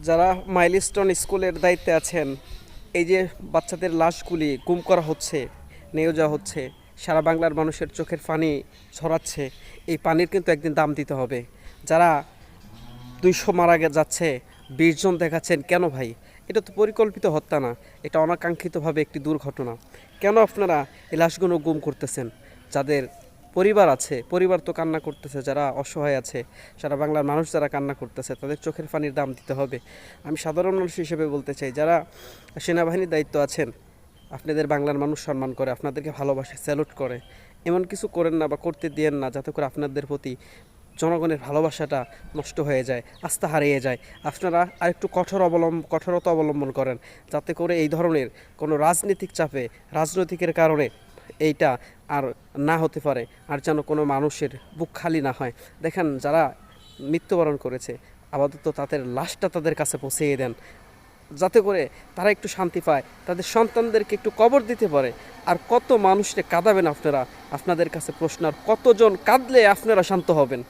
যারা মাইলস্টোন স্কুলের দায়িত্বে আছেন, এই যে বাচ্চাদের লাশগুলি গুম করা হচ্ছে, নিয়ে যাওয়া হচ্ছে, সারা বাংলার মানুষের চোখের পানি ছড়াচ্ছে, এই পানির কিন্তু একদিন দাম দিতে হবে। যারা 200 মারা যাচ্ছে, 20 জন দেখাচ্ছেন, কেন ভাই? এটা তো পরিকল্পিত হত্যা না, এটা অনাকাঙ্ক্ষিতভাবে একটি দুর্ঘটনা। কেন আপনারা এই লাশগুলো গুম করতেছেন? যাদের পরিবার আছে, পরিবার তো কান্না করতেছে, যারা অসহায় আছে, সারা বাংলার মানুষ যারা কান্না করতেছে, তাদের চোখের পানির দাম দিতে হবে। আমি সাধারণ মানুষ হিসেবে বলতে চাই, যারা সেনাবাহিনীর দায়িত্ব আছেন, আপনাদের বাংলার মানুষ সম্মান করে, আপনাদেরকে ভালোবাসে, স্যালুট করে। এমন কিছু করেন না বা করতে দিয়েন না যাতে করে আপনাদের প্রতি জনগণের ভালোবাসাটা নষ্ট হয়ে যায়, আস্থা হারিয়ে যায়। আপনারা আরেকটু কঠোরতা অবলম্বন করেন, যাতে করে এই ধরনের কোনো রাজনৈতিক চাপে, রাজনৈতিকের কারণে এইটা আর না হতে পারে, আর যেন কোনো মানুষের বুক খালি না হয়। দেখেন, যারা মৃত্যুবরণ করেছে, আপাতত তাদের লাশটা তাদের কাছে পৌঁছিয়ে দেন, যাতে করে তারা একটু শান্তি পায়, তাদের সন্তানদেরকে একটু কবর দিতে পারে। আর কত মানুষকে কাঁদাবেন আপনারা? আপনাদের কাছে প্রশ্ন, আর কতজন কাঁদলে আপনারা শান্ত হবেন?